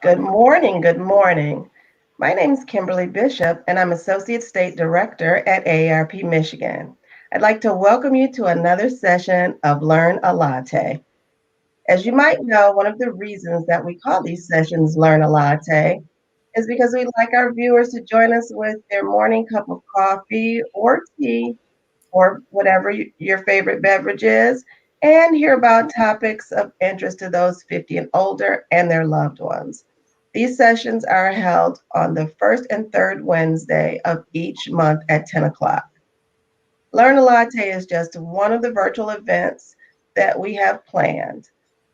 Good morning. Good morning. My name is Kimberly Bishop, and I'm Associate State Director at AARP Michigan. I'd like to welcome you to another session of Learn a Latte. As you might know, one of the reasons that we call these sessions Learn a Latte is because we'd like our viewers to join us with their morning cup of coffee or tea or whatever your favorite beverage is, and hear about topics of interest to those 50 and older and their loved ones. These sessions are held on the first and third Wednesday of each month at 10 o'clock. Learn a Latte is just one of the virtual events that we have planned.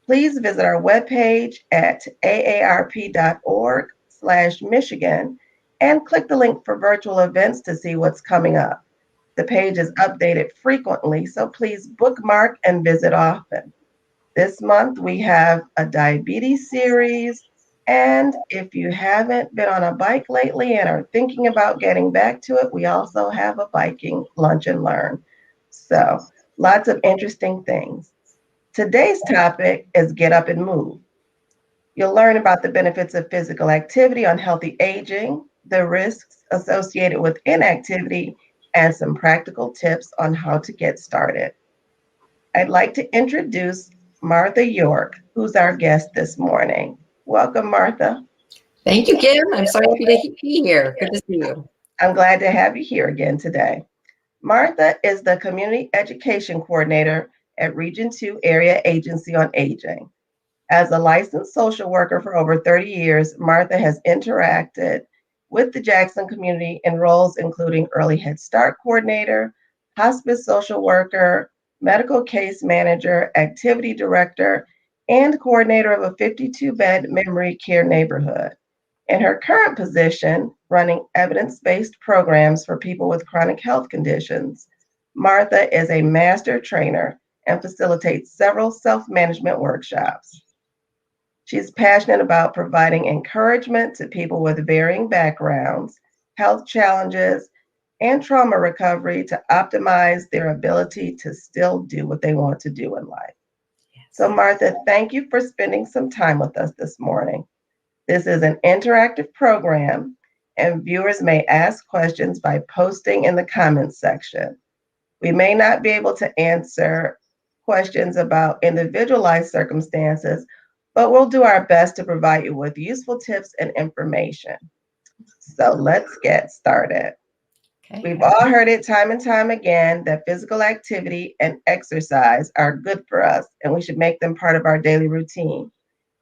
Please visit our webpage at aarp.org/Michigan and click the link for virtual events to see what's coming up. The page is updated frequently, so please bookmark and visit often. This month we have a diabetes series, and if you haven't been on a bike lately and are thinking about getting back to it, we also have a biking lunch and learn. So, lots of interesting things. Today's topic is get up and move. You'll learn about the benefits of physical activity on healthy aging, the risks associated with inactivity, and some practical tips on how to get started. I'd like to introduce Martha York, who's our guest this morning. Welcome, Martha. Thank you, Kim. I'm so happy to be here. Good to see you. I'm glad to have you here again today. Martha is the Community Education Coordinator at Region 2 Area Agency on Aging. As a licensed social worker for over 30 years, Martha has interacted with the Jackson community in roles including early Head Start coordinator, hospice social worker, medical case manager, activity director, and coordinator of a 52-bed memory care neighborhood. In her current position, running evidence-based programs for people with chronic health conditions, Martha is a master trainer and facilitates several self-management workshops. She's passionate about providing encouragement to people with varying backgrounds, health challenges, and trauma recovery to optimize their ability to still do what they want to do in life. So, Martha, thank you for spending some time with us this morning. This is an interactive program, and viewers may ask questions by posting in the comments section. We may not be able to answer questions about individualized circumstances, but we'll do our best to provide you with useful tips and information. So let's get started. Okay. We've all heard it time and time again that physical activity and exercise are good for us, and we should make them part of our daily routine.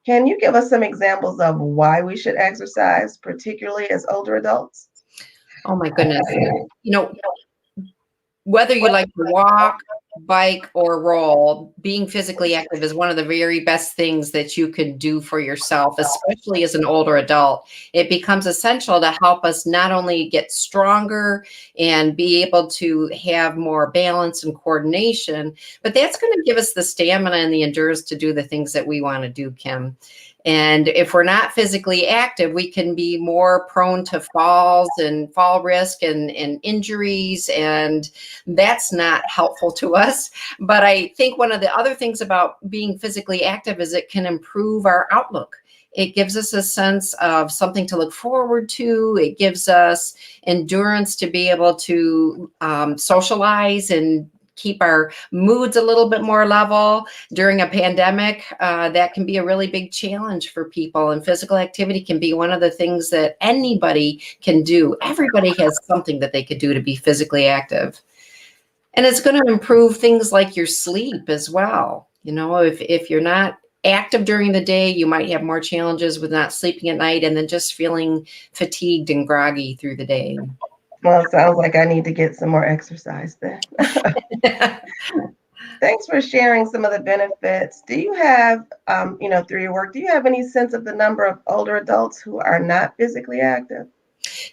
Can you give us some examples of why we should exercise, particularly as older adults? Oh my goodness. Whether you like to walk, bike, or roll, being physically active is one of the very best things that you can do for yourself, especially as an older adult. It becomes essential to help us not only get stronger and be able to have more balance and coordination, but that's going to give us the stamina and the endurance to do the things that we want to do, Kim. And if we're not physically active, we can be more prone to falls and fall risk and injuries, and that's not helpful to us. But I think one of the other things about being physically active is it can improve our outlook. It gives us a sense of something to look forward to. It gives us endurance to be able to socialize and keep our moods a little bit more level. During a pandemic, that can be a really big challenge for people, and physical activity can be one of the things that anybody can do. Everybody has something that they could do to be physically active. And it's going to improve things like your sleep as well. If you're not active during the day, you might have more challenges with not sleeping at night and then just feeling fatigued and groggy through the day. Well, it sounds like I need to get some more exercise then. Thanks for sharing some of the benefits. Do you have, through your work, do you have any sense of the number of older adults who are not physically active?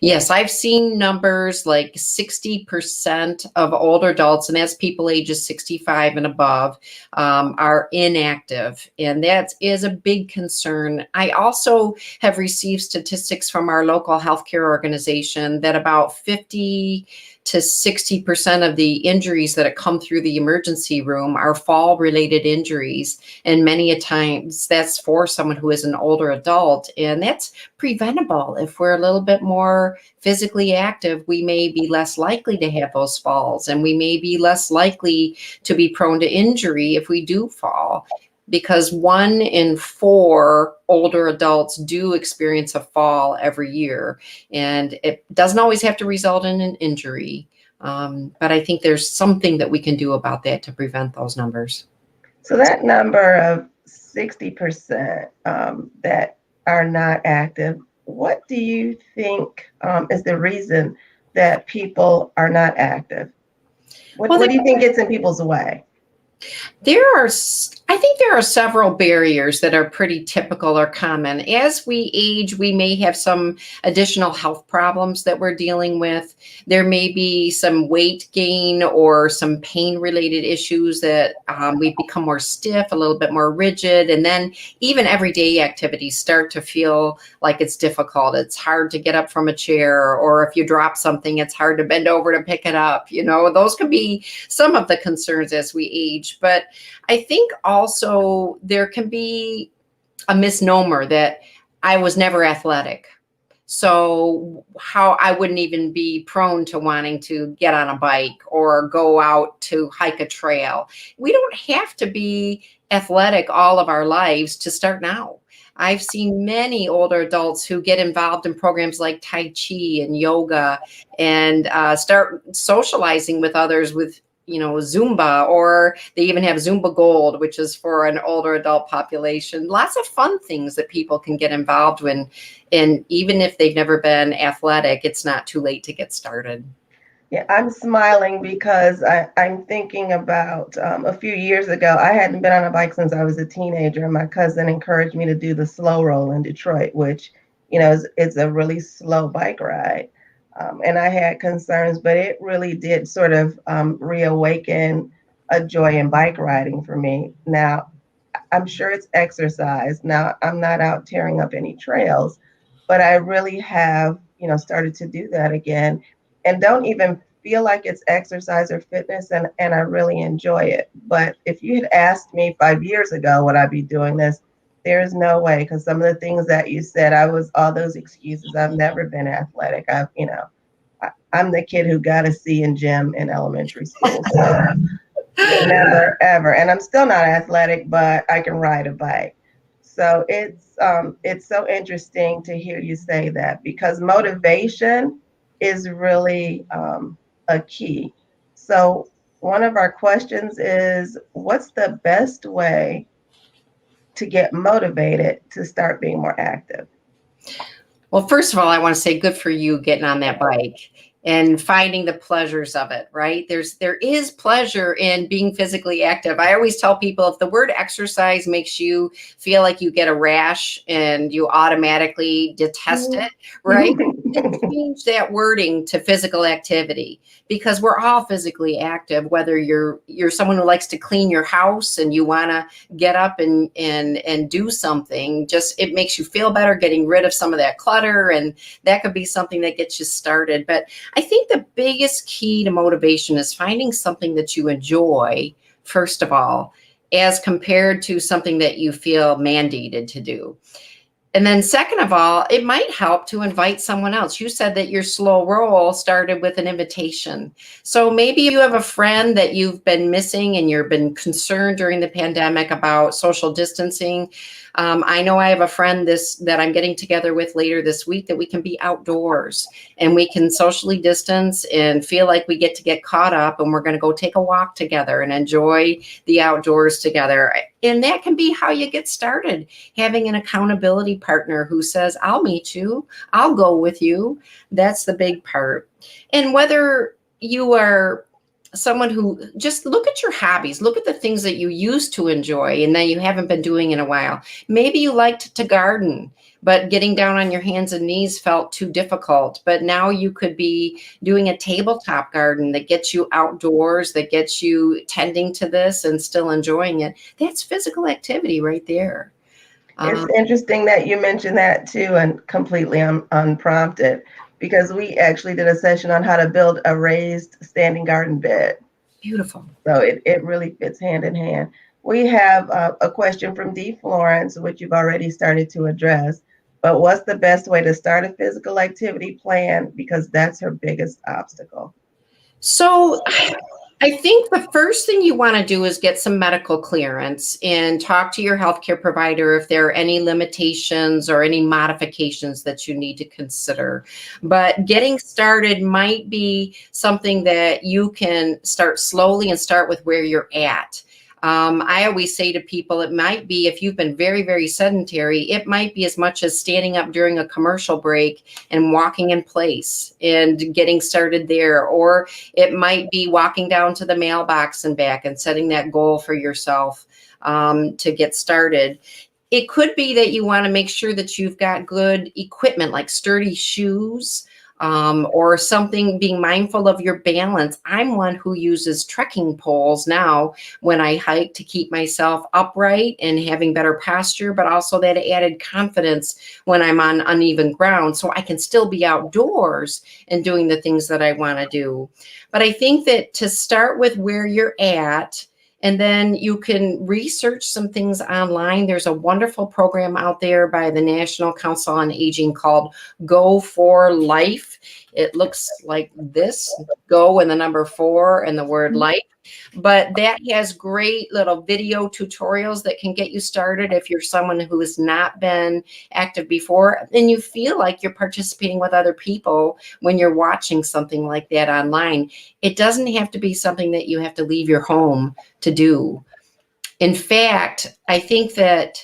Yes, I've seen numbers like 60% of older adults, and that's people ages 65 and above, are inactive. And that is a big concern. I also have received statistics from our local healthcare organization that about 50 to 60% of the injuries that come through the emergency room are fall-related injuries. And many a times that's for someone who is an older adult. And that's preventable. If we're a little bit more physically active, we may be less likely to have those falls, and we may be less likely to be prone to injury if we do fall. Because 1 in 4 older adults do experience a fall every year. And it doesn't always have to result in an injury. But I think there's something that we can do about that to prevent those numbers. So that number of 60% that are not active, what do you think is the reason that people are not active? What do you think gets in people's way? I think there are several barriers that are pretty typical or common. As we age, we may have some additional health problems that we're dealing with. There may be some weight gain or some pain-related issues that we become more stiff, a little bit more rigid, and then even everyday activities start to feel like it's difficult. It's hard to get up from a chair, or if you drop something, it's hard to bend over to pick it up. Those could be some of the concerns as we age. But I think also there can be a misnomer that I was never athletic. So how I wouldn't even be prone to wanting to get on a bike or go out to hike a trail. We don't have to be athletic all of our lives to start now. I've seen many older adults who get involved in programs like Tai Chi and yoga and start socializing with others with Zumba, or they even have Zumba Gold, which is for an older adult population. Lots of fun things that people can get involved in. And even if they've never been athletic, it's not too late to get started. Yeah, I'm smiling because I'm thinking about a few years ago, I hadn't been on a bike since I was a teenager, and my cousin encouraged me to do the slow roll in Detroit, which, is a really slow bike ride. And I had concerns, but it really did sort of reawaken a joy in bike riding for me. Now, I'm sure it's exercise. Now, I'm not out tearing up any trails, but I really have, started to do that again and don't even feel like it's exercise or fitness, and I really enjoy it. But if you had asked me 5 years ago, would I be doing this? There's no way, because some of the things that you said, all those excuses. I've never been athletic. I'm the kid who got a C in gym in elementary school. So never, ever. And I'm still not athletic, but I can ride a bike. So it's so interesting to hear you say that, because motivation is really a key. So one of our questions is, what's the best way to get motivated to start being more active? Well, first of all, I want to say good for you getting on that bike and finding the pleasures of it, right? There is pleasure in being physically active. I always tell people, if the word exercise makes you feel like you get a rash and you automatically detest it, right? Change that wording to physical activity, because we're all physically active, whether you're someone who likes to clean your house and you want to get up and do something. Just, it makes you feel better getting rid of some of that clutter, and that could be something that gets you started. But I think the biggest key to motivation is finding something that you enjoy, first of all, as compared to something that you feel mandated to do. And then second of all, it might help to invite someone else. You said that your slow roll started with an invitation. So maybe you have a friend that you've been missing and you've been concerned during the pandemic about social distancing. I know I have a friend that I'm getting together with later this week, that we can be outdoors and we can socially distance and feel like we get caught up, and we're going to go take a walk together and enjoy the outdoors together. And that can be how you get started, having an accountability partner who says, I'll meet you, I'll go with you. That's the big part. And whether you are someone who, just look at your hobbies, look at the things that you used to enjoy and that you haven't been doing in a while. Maybe you liked to garden, but getting down on your hands and knees felt too difficult. But now you could be doing a tabletop garden that gets you outdoors, that gets you tending to this and still enjoying it. That's physical activity right there. It's interesting that you mentioned that too, and completely unprompted. because we actually did a session on how to build a raised standing garden bed. Beautiful. So it really fits hand in hand. We have a question from D. Florence, which you've already started to address. But what's the best way to start a physical activity plan? Because that's her biggest obstacle. So I think the first thing you want to do is get some medical clearance and talk to your healthcare provider if there are any limitations or any modifications that you need to consider. But getting started might be something that you can start slowly and start with where you're at. I always say to people, it might be, if you've been very, very sedentary, it might be as much as standing up during a commercial break and walking in place and getting started there. Or it might be walking down to the mailbox and back and setting that goal for yourself to get started. It could be that you want to make sure that you've got good equipment like sturdy shoes, or something, being mindful of your balance. I'm one who uses trekking poles now when I hike to keep myself upright and having better posture, but also that added confidence when I'm on uneven ground so I can still be outdoors and doing the things that I want to do. But I think that to start with where you're at, and then you can research some things online. There's a wonderful program out there by the National Council on Aging called Go for Life. It looks like this: go and the number 4 and the word life. But that has great little video tutorials that can get you started if you're someone who has not been active before and you feel like you're participating with other people when you're watching something like that online. It doesn't have to be something that you have to leave your home to do. In fact, I think that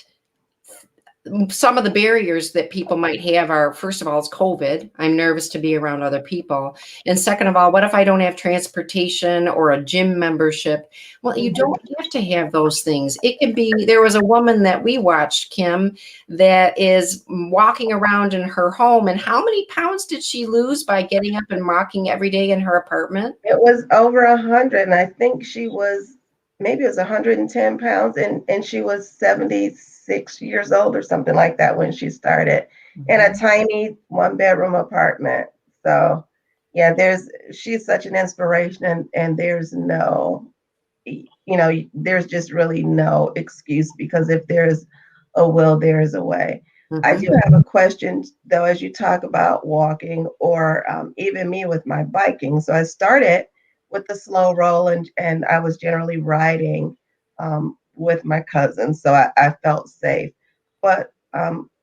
some of the barriers that people might have are, first of all, it's COVID. I'm nervous to be around other people. And second of all, what if I don't have transportation or a gym membership? Well, you don't have to have those things. It can be, there was a woman that we watched, Kim, that is walking around in her home. And how many pounds did she lose by getting up and walking every day in her apartment? It was over 100, and I think she was, maybe it was 110 pounds, and she was 76 years old or something like that when she started in a tiny 1-bedroom apartment. So yeah, she's such an inspiration, and there's no, there's just really no excuse, because if there's a will, there is a way. I do have a question though, as you talk about walking, or even me with my biking. So I started with the slow roll, and I was generally riding with my cousins, so I felt safe. But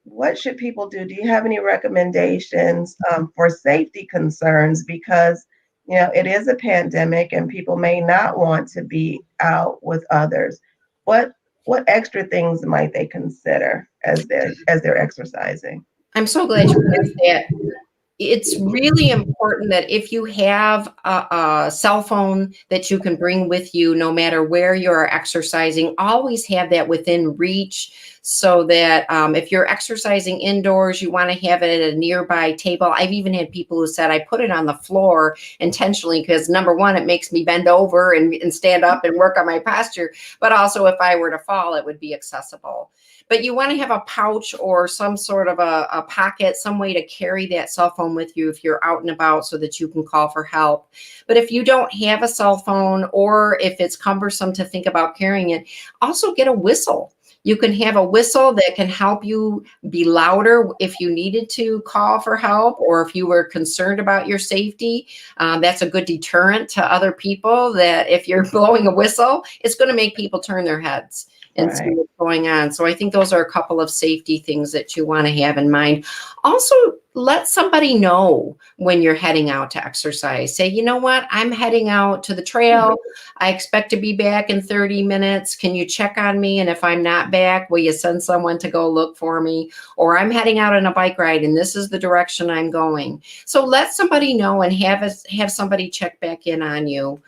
what should people do? Do you have any recommendations for safety concerns? Because it is a pandemic, and people may not want to be out with others. What extra things might they consider as they're exercising? I'm so glad you asked that. It's really important that if you have a cell phone that you can bring with you, no matter where you're exercising, always have that within reach, so that if you're exercising indoors, you want to have it at a nearby table. I've even had people who said, I put it on the floor intentionally because, number one, it makes me bend over and stand up and work on my posture. But also, if I were to fall, it would be accessible. But you want to have a pouch or some sort of a pocket, some way to carry that cell phone with you if you're out and about, so that you can call for help. But if you don't have a cell phone, or if it's cumbersome to think about carrying it, also get a whistle. You can have a whistle that can help you be louder if you needed to call for help, or if you were concerned about your safety. That's a good deterrent to other people, that if you're blowing a whistle, it's going to make people turn their heads and see what's going on. So I think those are a couple of safety things that you want to have in mind. Also, let somebody know when you're heading out to exercise. Say, you know what, I'm heading out to the trail. I expect to be back in 30 minutes. Can you check on me? And if I'm not back, will you send someone to go look for me? Or I'm heading out on a bike ride and this is the direction I'm going. So let somebody know, and have somebody check back in on you.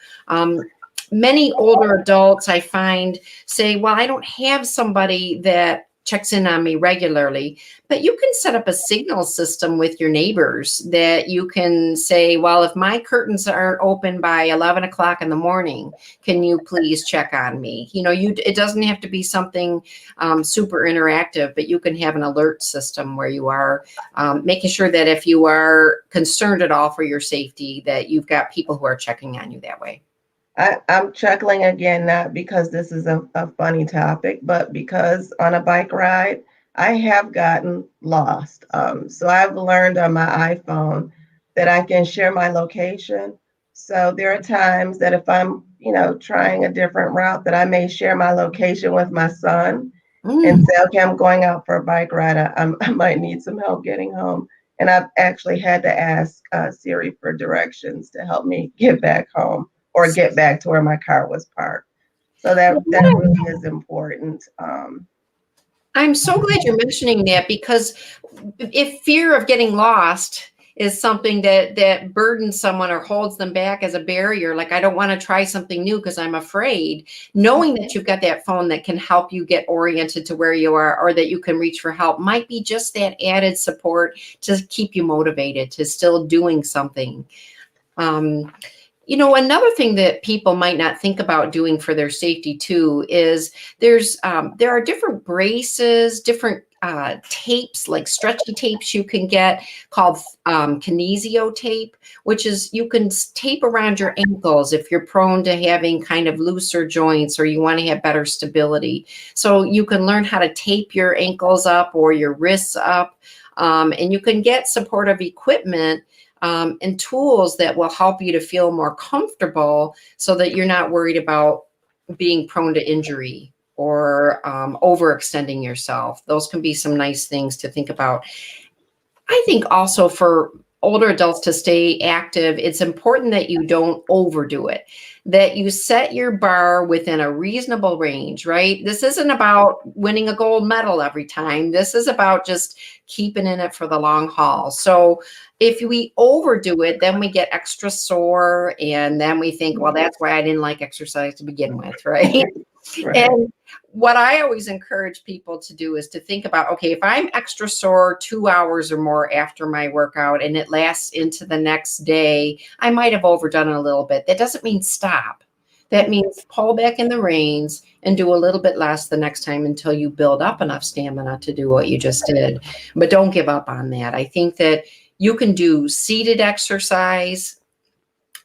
Many older adults, I find, say, well, I don't have somebody that checks in on me regularly. But you can set up a signal system with your neighbors that you can say, well, if my curtains aren't open by 11 o'clock in the morning, can you please check on me? It doesn't have to be something super interactive, but you can have an alert system where you are making sure that if you are concerned at all for your safety, that you've got people who are checking on you that way. I'm chuckling again, not because this is a funny topic, but because on a bike ride, I have gotten lost. So I've learned on my iPhone that I can share my location. So there are times that if I'm, trying a different route, that I may share my location with my son and say, okay, I'm going out for a bike ride. I might need some help getting home. And I've actually had to ask Siri for directions to help me get back home or get back to where my car was parked. So that really is important. I'm so glad you're mentioning that, because if fear of getting lost is something that burdens someone or holds them back as a barrier, like I don't want to try something new because I'm afraid, knowing that you've got that phone that can help you get oriented to where you are, or that you can reach for help, might be just that added support to keep you motivated to still doing something. Another thing that people might not think about doing for their safety too is there are different braces, different tapes, like stretchy tapes you can get called kinesio tape, which is you can tape around your ankles if you're prone to having kind of looser joints or you want to have better stability. So you can learn how to tape your ankles up or your wrists up, and you can get supportive equipment and tools that will help you to feel more comfortable so that you're not worried about being prone to injury or overextending yourself. Those can be some nice things to think about. I think also for older adults to stay active, it's important that you don't overdo it, that you set your bar within a reasonable range, right? This isn't about winning a gold medal every time. This is about just keeping in it for the long haul. So if we overdo it, then we get extra sore, and then we think, well, that's why I didn't like exercise to begin with, right? Right. And what I always encourage people to do is to think about, okay, if I'm extra sore 2 hours or more after my workout and it lasts into the next day, I might have overdone it a little bit. That doesn't mean stop. That means pull back in the reins and do a little bit less the next time until you build up enough stamina to do what you just did. But don't give up on that. I think that you can do seated exercise.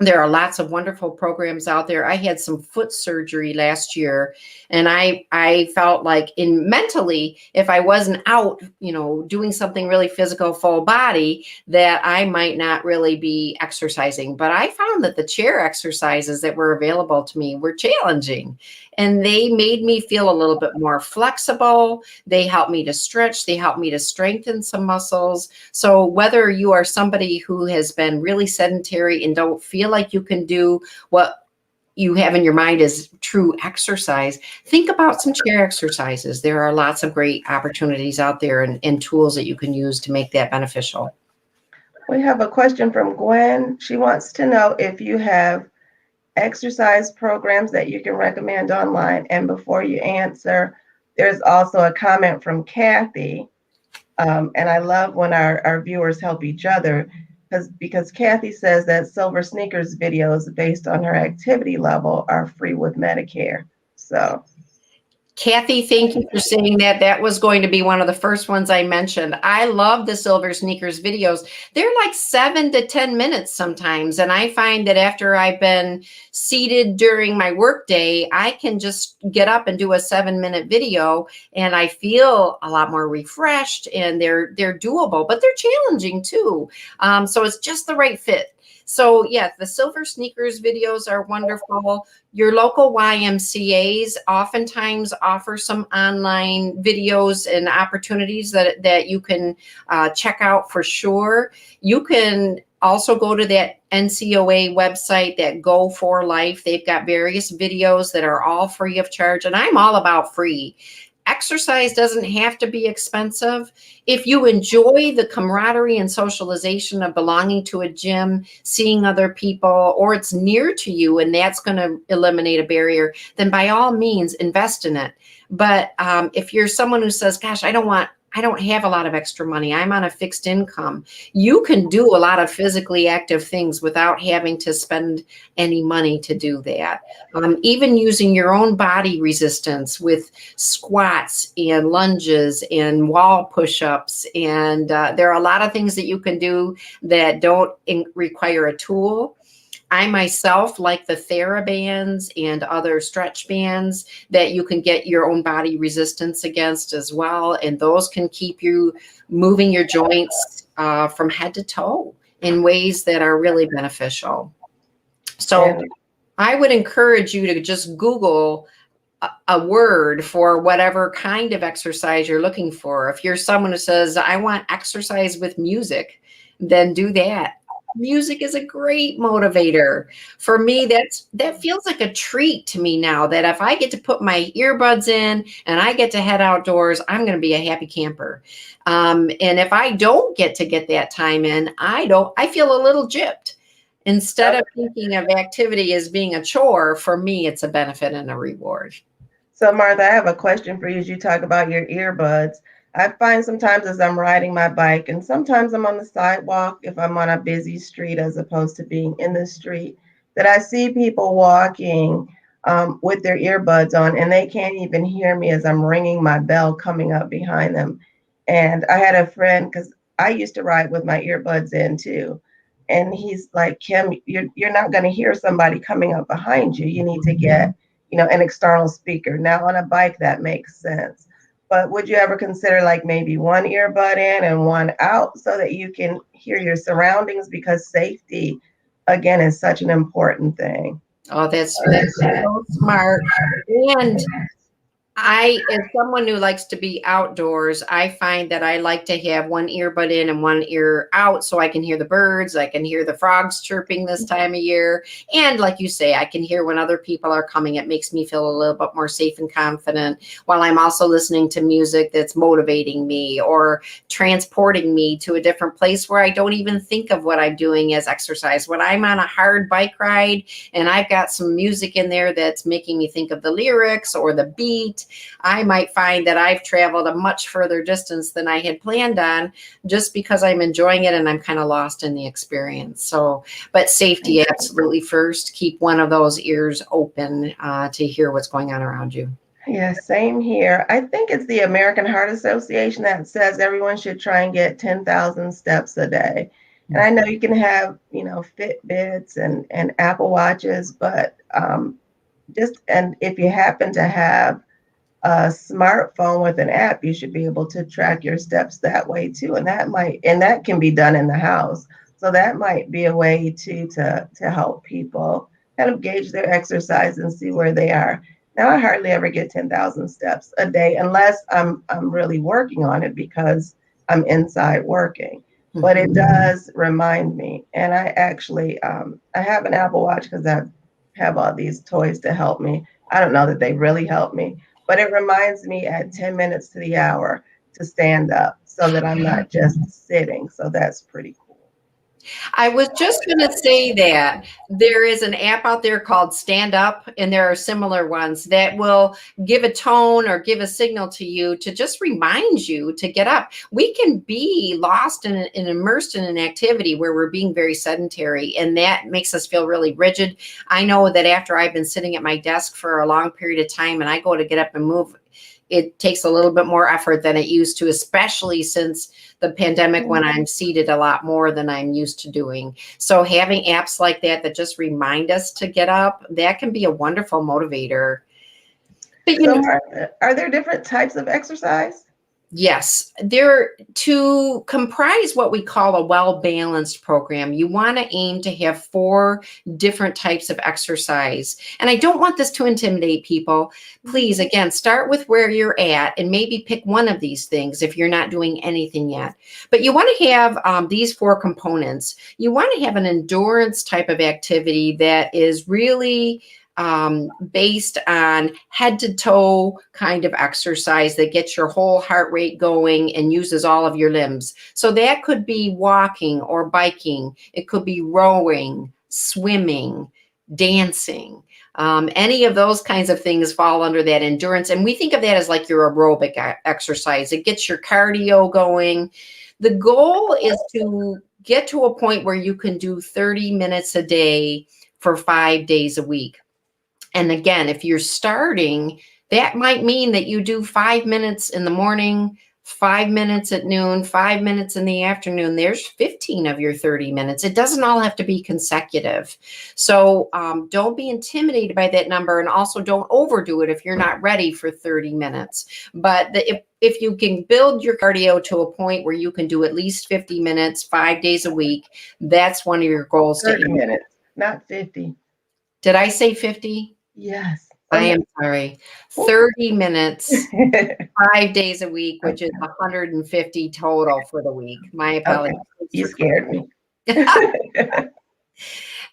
There are lots of wonderful programs out there. I had some foot surgery last year, and I felt like mentally, if I wasn't out, doing something really physical, full body, that I might not really be exercising. But I found that the chair exercises that were available to me were challenging, and they made me feel a little bit more flexible. They helped me to stretch. They helped me to strengthen some muscles. So whether you are somebody who has been really sedentary and don't feel like you can do what you have in your mind as true exercise, think about some chair exercises. There are lots of great opportunities out there and tools that you can use to make that beneficial. We have a question from Gwen. She wants to know if you have exercise programs that you can recommend online. And before you answer, there's also a comment from Kathy. And I love when our viewers help each other, because Kathy says that Silver Sneakers videos based on her activity level are free with Medicare. So Kathy, thank you for saying that. That was going to be one of the first ones I mentioned. I love the Silver Sneakers videos. They're like 7 to 10 minutes sometimes. And I find that after I've been seated during my workday, I can just get up and do a 7-minute video, and I feel a lot more refreshed, and they're doable, but they're challenging too. So it's just the right fit. So yeah, the Silver Sneakers videos are wonderful. Your local YMCAs oftentimes offer some online videos and opportunities that you can check out for sure. You can also go to that NCOA website, that Go for Life. They've got various videos that are all free of charge, and I'm all about free. Exercise doesn't have to be expensive. If you enjoy the camaraderie and socialization of belonging to a gym, seeing other people, or it's near to you and that's going to eliminate a barrier, then by all means invest in it. But if you're someone who says, gosh, I don't have a lot of extra money, I'm on a fixed income, you can do a lot of physically active things without having to spend any money to do that. Even using your own body resistance with squats and lunges and wall push-ups. And there are a lot of things that you can do that don't require a tool. I myself like the TheraBands and other stretch bands that you can get your own body resistance against as well. And those can keep you moving your joints from head to toe in ways that are really beneficial. So I would encourage you to just Google a word for whatever kind of exercise you're looking for. If you're someone who says, I want exercise with music, then do that. Music is a great motivator. For me, that feels like a treat to me now, that if I get to put my earbuds in and I get to head outdoors, I'm going to be a happy camper. And if I don't get to get that time in, I feel a little gypped. Instead of thinking of activity as being a chore, for me, it's a benefit and a reward. So, Martha, I have a question for you as you talk about your earbuds. I find sometimes as I'm riding my bike, and sometimes I'm on the sidewalk if I'm on a busy street as opposed to being in the street, that I see people walking with their earbuds on, and they can't even hear me as I'm ringing my bell coming up behind them. And I had a friend, because I used to ride with my earbuds in too. And he's like, Kim, you're not going to hear somebody coming up behind you. You need to get, an external speaker. Now on a bike, that makes sense. But would you ever consider like maybe one earbud in and one out so that you can hear your surroundings? Because safety, again, is such an important thing. Oh, that's so smart. And as someone who likes to be outdoors, I find that I like to have one earbud in and one ear out so I can hear the birds. I can hear the frogs chirping this time of year. And like you say, I can hear when other people are coming. It makes me feel a little bit more safe and confident while I'm also listening to music that's motivating me or transporting me to a different place where I don't even think of what I'm doing as exercise. When I'm on a hard bike ride and I've got some music in there that's making me think of the lyrics or the beat, I might find that I've traveled a much further distance than I had planned on just because I'm enjoying it and I'm kind of lost in the experience. So, but safety absolutely first. Keep one of those ears open to hear what's going on around you. Yeah, same here. I think it's the American Heart Association that says everyone should try and get 10,000 steps a day. And I know you can have, Fitbits and Apple Watches, but and if you happen to have a smartphone with an app, you should be able to track your steps that way too. And that can be done in the house. So that might be a way to help people kind of gauge their exercise and see where they are. Now, I hardly ever get 10,000 steps a day unless I'm really working on it because I'm inside working. But it does remind me. And I actually, I have an Apple Watch because I have all these toys to help me. I don't know that they really help me, but it reminds me at 10 minutes to the hour to stand up so that I'm not just sitting. So that's pretty cool. I was just going to say that there is an app out there called Stand Up, and there are similar ones that will give a tone or give a signal to you to just remind you to get up. We can be lost and immersed in an activity where we're being very sedentary, and that makes us feel really rigid. I know that after I've been sitting at my desk for a long period of time and I go to get up and move, it takes a little bit more effort than it used to, especially since the pandemic when I'm seated a lot more than I'm used to doing. So having apps like that just remind us to get up, that can be a wonderful motivator. But, are there different types of exercise? Yes, to comprise what we call a well-balanced program, you want to aim to have 4 different types of exercise. And I don't want this to intimidate people. Please, again, start with where you're at and maybe pick one of these things if you're not doing anything yet. But you want to have these 4 components. You want to have an endurance type of activity that is really based on head to toe kind of exercise that gets your whole heart rate going and uses all of your limbs. So that could be walking or biking. It could be rowing, swimming, dancing. Any of those kinds of things fall under that endurance. And we think of that as like your aerobic exercise. It gets your cardio going. The goal is to get to a point where you can do 30 minutes a day for 5 days a week. And again, if you're starting, that might mean that you do 5 minutes in the morning, 5 minutes at noon, 5 minutes in the afternoon. There's 15 of your 30 minutes. It doesn't all have to be consecutive. So don't be intimidated by that number, and also don't overdo it if you're not ready for 30 minutes. But if you can build your cardio to a point where you can do at least 50 minutes, 5 days a week, that's one of your goals. 30 minutes, not 50. Did I say 50? Yes. I am sorry. 30 minutes, 5 days a week, which is 150 total for the week. My apologies. Okay. You scared me.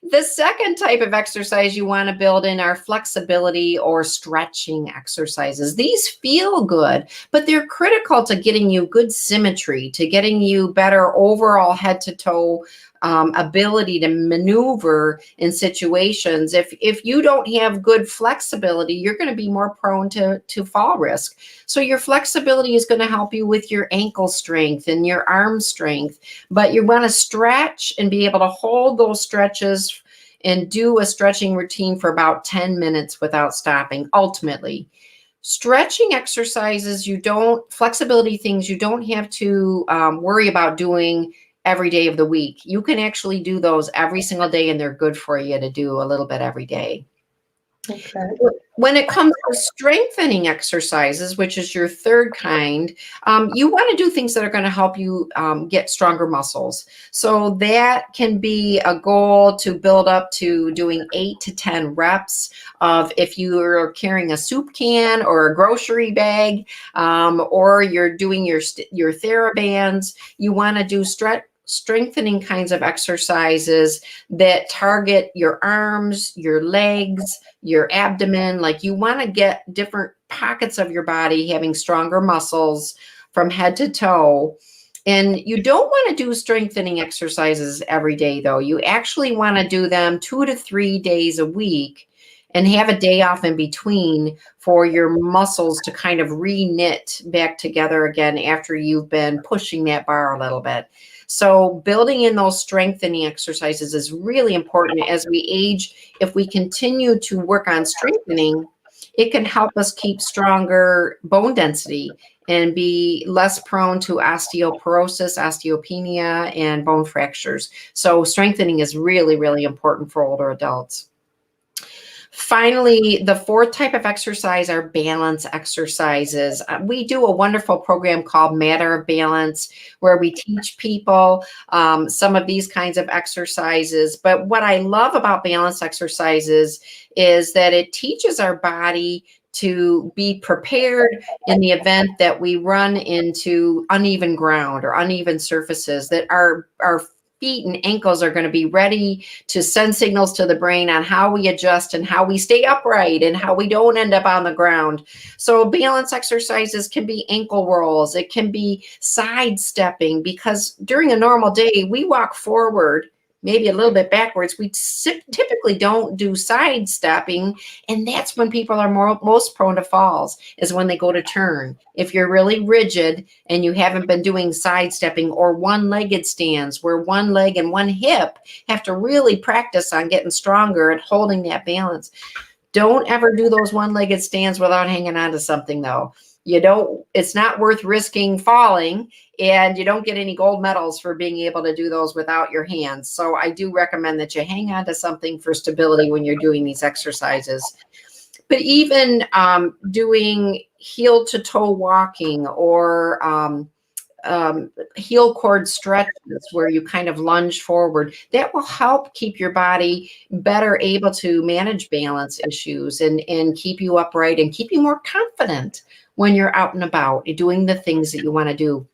The second type of exercise you want to build in are flexibility or stretching exercises. These feel good, but they're critical to getting you good symmetry, to getting you better overall head to toe ability to maneuver in situations. If you don't have good flexibility, you're going to be more prone to fall risk. So your flexibility is going to help you with your ankle strength and your arm strength, but you want to stretch and be able to hold those stretches and do a stretching routine for about 10 minutes without stopping. Ultimately, stretching exercises, flexibility things, you don't have to worry about doing every day of the week. You can actually do those every single day, and they're good for you to do a little bit every day. Okay. When it comes to strengthening exercises, which is your third kind, you want to do things that are going to help you get stronger muscles. So that can be a goal to build up to doing 8 to 10 reps of, if you're carrying a soup can or a grocery bag, or you're doing your TheraBands, you want to do strengthening kinds of exercises that target your arms, your legs, your abdomen. Like, you want to get different pockets of your body having stronger muscles from head to toe. And you don't want to do strengthening exercises every day, though. You actually want to do them 2 to 3 days a week and have a day off in between for your muscles to kind of re-knit back together again after you've been pushing that bar a little bit. So building in those strengthening exercises is really important as we age. If we continue to work on strengthening, it can help us keep stronger bone density and be less prone to osteoporosis, osteopenia, and bone fractures. So strengthening is really, really important for older adults. Finally, the fourth type of exercise are balance exercises. We do a wonderful program called Matter of Balance, where we teach people some of these kinds of exercises. But what I love about balance exercises is that it teaches our body to be prepared in the event that we run into uneven ground or uneven surfaces, that our feet and ankles are going to be ready to send signals to the brain on how we adjust and how we stay upright and how we don't end up on the ground. So balance exercises can be ankle rolls. It can be sidestepping, because during a normal day, we walk forward, maybe a little bit backwards. We typically don't do sidestepping, and that's when people are most prone to falls, is when they go to turn. If you're really rigid and you haven't been doing sidestepping or one-legged stands, where one leg and one hip have to really practice on getting stronger at holding that balance. Don't ever do those one-legged stands without hanging on to something, though. It's not worth risking falling, and you don't get any gold medals for being able to do those without your hands. So I do recommend that you hang on to something for stability when you're doing these exercises. But even doing heel to toe walking or heel cord stretches, where you kind of lunge forward, that will help keep your body better able to manage balance issues and keep you upright and keep you more confident when you're out and about doing the things that you want to do.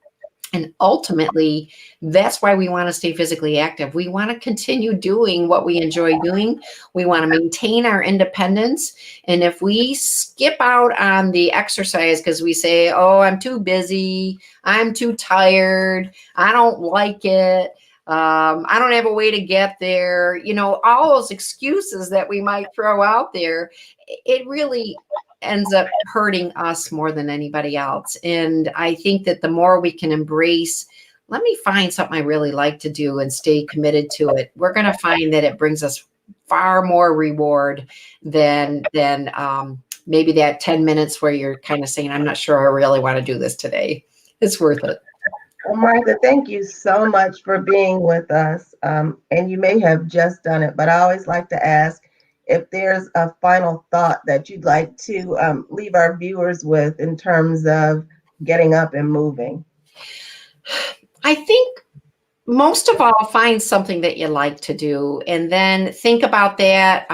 And ultimately, that's why we want to stay physically active. We want to continue doing what we enjoy doing. We want to maintain our independence. And if we skip out on the exercise because we say, oh, I'm too busy, I'm too tired, I don't like it, I don't have a way to get there. All those excuses that we might throw out there, it really ends up hurting us more than anybody else. And I think that the more we can embrace, let me find something I really like to do and stay committed to it, we're going to find that it brings us far more reward than maybe that 10 minutes where you're kind of saying, I'm not sure I really want to do this today. It's worth it. Well, Martha, thank you so much for being with us. And you may have just done it, but I always like to ask if there's a final thought that you'd like to leave our viewers with in terms of getting up and moving. I think most of all, find something that you like to do and then think about that.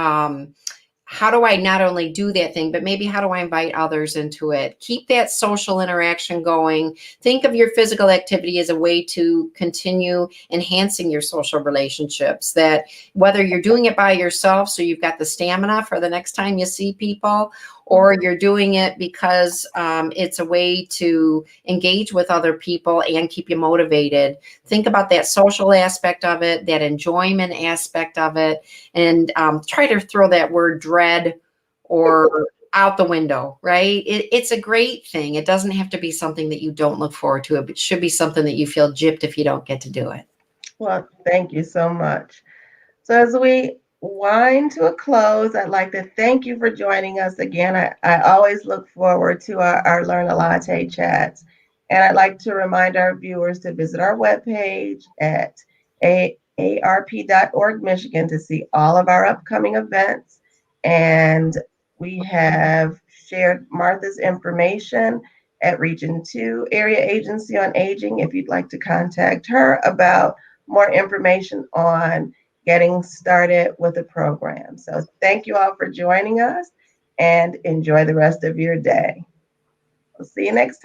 How do I not only do that thing, but maybe how do I invite others into it? Keep that social interaction going. Think of your physical activity as a way to continue enhancing your social relationships. That whether you're doing it by yourself, so you've got the stamina for the next time you see people, or you're doing it because it's a way to engage with other people and keep you motivated. Think about that social aspect of it, that enjoyment aspect of it, and try to throw that word dread or out the window, right? It's a great thing. It doesn't have to be something that you don't look forward to. It should be something that you feel gypped if you don't get to do it. Well, thank you so much. So as we wind to a close, I'd like to thank you for joining us again. I always look forward to our Learn a Latte chats. And I'd like to remind our viewers to visit our webpage at arp.org Michigan to see all of our upcoming events. And we have shared Martha's information at Region 2 Area Agency on Aging if you'd like to contact her about more information on getting started with the program. So thank you all for joining us and enjoy the rest of your day. We'll see you next time.